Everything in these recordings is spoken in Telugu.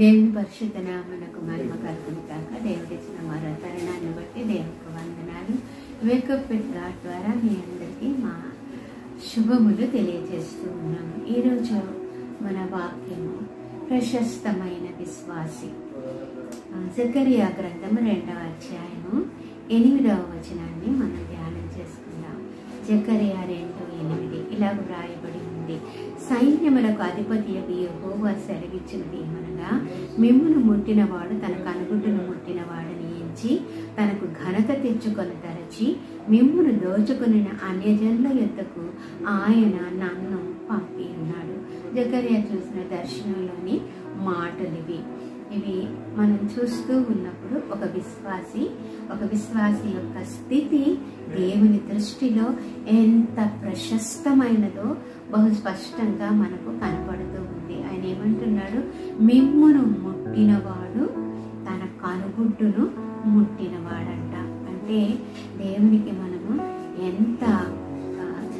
దేవుని పరిశుద్ధ నామమునకు మహిమ కలుగును గాక. దేవుడిచ్చిన మరో తరుణాన్ని బట్టి దేవునికి వందనాలు. వేకప్ విత్ గాడ్ ద్వారా మీ అందరికీ మా శుభములు తెలియజేస్తూ ఉన్నాము. ఈరోజు మన వాక్యము ప్రశస్తమైన విశ్వాసి. జకరియా గ్రంథము 2వ అధ్యాయము 8వ వచనాన్ని మనం ధ్యానం చేసుకుందాం. జకరియా 2:8 ఇలాగ వ్రాయబడి ఉంది. సైన్యములకు అధిపతి యెహోవా సెలవిచ్చినది ఏమనగా, మిమ్మును ముట్టినవాడు తన కనుగుడ్డును ముట్టినవాడని ఎంచి తనకు ఘనత తెచ్చుకొని తరచి మిమ్మును దోచుకుని అన్యజనుల యొద్దకు ఆయన నన్ను పంపి ఉన్నాడు. జకరియా చూసిన దర్శనంలోని మాటలు ఇవి మనం చూస్తూ ఉన్నప్పుడు ఒక విశ్వాసి యొక్క స్థితి దేవుని దృష్టిలో ఎంత ప్రశస్తమైనదో బహు స్పష్టంగా మనకు కనపడుతూ ఉంది. ఆయన ఏమంటున్నాడు, మిమ్మును ముట్టినవాడు తన కనుగుడ్డును ముట్టినవాడంట. అంటే దేవునికి మనము ఎంత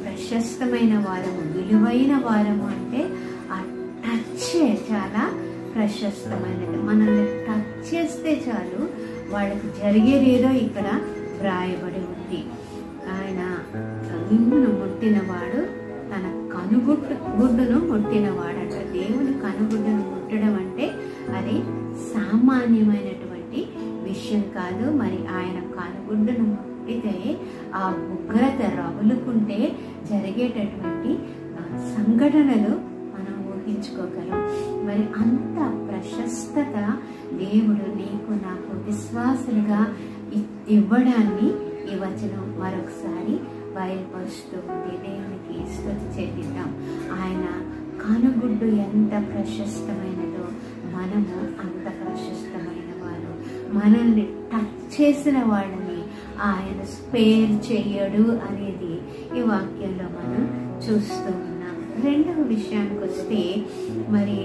ప్రశస్తమైన వారము, విలువైన వారము అంటే ఆ టచ్ చాలా ప్రశస్తమైనది. మనల్ని టచ్ చేస్తే చాలు వాళ్ళకి జరిగేదేదో ఇక్కడ వ్రాయబడి ఉంది. ఆయన మిమ్మును ముట్టినవాడు తన కనుగుడ్డును ముట్టినవాడంట. దేవుని కనుగుడ్డును ముట్టడం అంటే అది సామాన్యమైనటువంటి విషయం కాదు. మరి ఆయన కనుగుడ్డును ముట్టితే ఆ ఉగ్రత రగులుకుంటే జరిగేటటువంటి సంఘటనలు మనం ఊహించుకోగలం. మరి అంత ప్రశస్తత దేవుడు నీకు నాకు విశ్వాసులుగా ఇవ్వడాన్ని ఈ వచనం మరొకసారి బయలుపరుస్తూ ఉంది. దేవునికి స్తుతి చెల్లిద్దాం. ఆయన కనుగుడ్డు ఎంత ప్రశస్తమైనదో మనము అంత ప్రశస్తమైన వారు. మనల్ని టచ్ చేసిన వాళ్ళని ఆయన స్పేర్ చెయ్యడు అనేది ఈ వాక్యంలో మనం చూస్తూ ఉన్నాం. రెండవ విషయానికి వస్తే, మరి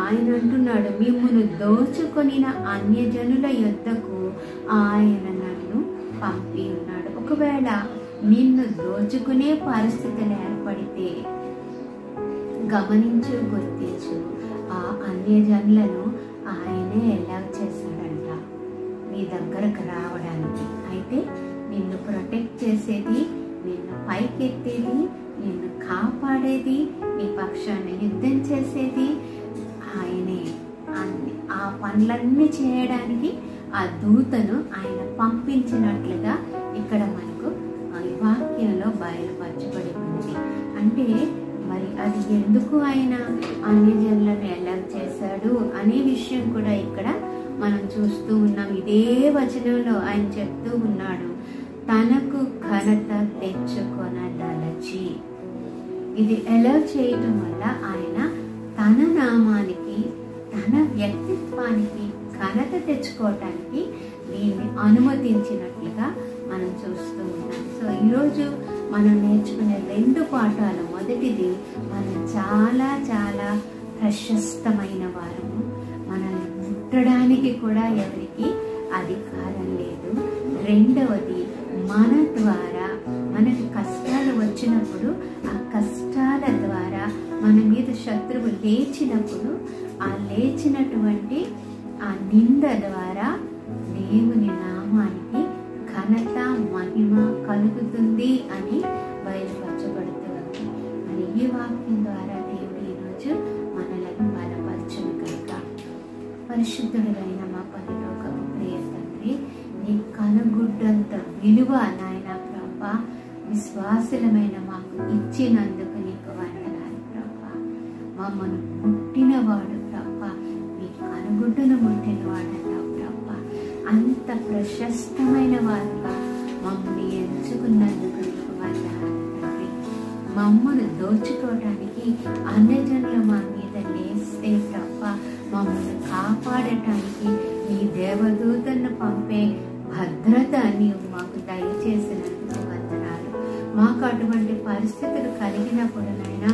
ఆయన అంటున్నాడు, మిమ్మును దోచుకొనిన అన్యజనుల యొద్దకు ఆయన నన్ను పంపి ఉన్నాడు. ఒకవేళ నిన్ను దోచుకునే పరిస్థితులు ఏర్పడితే గమనించు, గుర్తించు. ఆ అన్యజనులను ఆయనే ఎలా చేశాడంట నీ దగ్గరకు రావడానికి. అయితే నిన్ను ప్రొటెక్ట్ చేసేది, నిన్ను పైకెత్తేది, నిన్ను కాపాడేది, నీ పక్షాన్ని యుద్ధం చేసేది ఆయనే. ఆ పనులన్నీ చేయడానికి ఆ దూతను ఆయన పంపించినట్లుగా ఇక్కడ మనకు ఈ వాక్యంలో బయలుపరచబడి ఉంది. అంటే మరి అది ఎందుకు ఆయన అన్యజనులను ఎలా చేశాడు అనే విషయం కూడా ఇక్కడ మనం చూస్తూ ఉన్నాం. ఇదే వచనంలో ఆయన చెప్తూ ఉన్నాడు, తనకు ఘనత తెచ్చుకొనదలచి. ఇది ఎలా చేయటం వల్ల ఆయన తన నామానికి, తన వ్యక్తిత్వానికి ఘనత తెచ్చుకోవటానికి దీన్ని అనుమతించినట్లుగా మనం చూస్తూ ఉన్నాం. సో ఈరోజు మనం నేర్చుకునే 2 పాఠాలు. మొదటిది, మనం చాలా చాలా ప్రశస్తమైన వారము. మనల్ని ముట్టడానికి కూడా ఎవరికి అధికారం లేదు. రెండవది, మన ద్వారా మనకి కష్టాలు వచ్చినప్పుడు ఆ కష్టాల ద్వారా మన మీద శత్రువు లేచినప్పుడు ఆ లేచినటువంటి ఆ నింద ద్వారా దేవుని నామానికి ఘనత, మహిమ కలుగుతుంది అని బయలుపరచబడుతుంది. మరి ఈ వాక్యం ద్వారా దేవుడు ఈరోజు మనలను బలపరచును కనుక. పరిశుద్ధుడైన మా పరలోకపు ప్రియ తండ్రి, నీ కనుగుడ్డంత విలువ నాయన ప్రభా విశ్వాసులమైన మాకు ఇచ్చినందుకు నీకు వందనాలు ప్రభా. మమ్మల్ని ముట్టినవాడు ప్రభా, నీ కనుగుడ్డును ముట్టినవాడన్నావు ప్రభా. అంత ప్రశస్తమైన వారుగా మమ్మల్ని ఎంచుకున్నందుకు నీకు వందనాలు తండ్రి. మమ్మల్ని దోచుకోవడానికి అన్యజనులు మా మీద లేస్తే ప్రభా, మమ్మల్ని కాపాడటానికి నీ దేవదూతను పంపే భద్రత నీవు మాకు దయచేసినందుకు వందనాలు. మాకు అటువంటి పరిస్థితులు కలిగినప్పుడు నాయన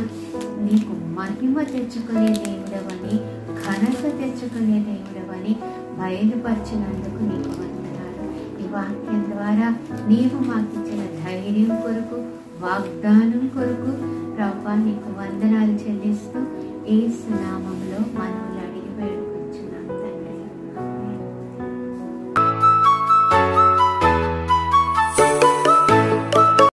నీకు మహిమ తెచ్చుకునే దేవుడవని, ఘనత తెచ్చుకునే దేవుడవని బయలుపరిచినందుకు నీకు వందనాలు. ఈ వాక్యం ద్వారా నీవు మాకు ఇచ్చిన ధైర్యం కొరకు, వాగ్దానం కొరకు ప్రభా నీకు వందనాలు చెల్లిస్తూ యేసు నామములో మనం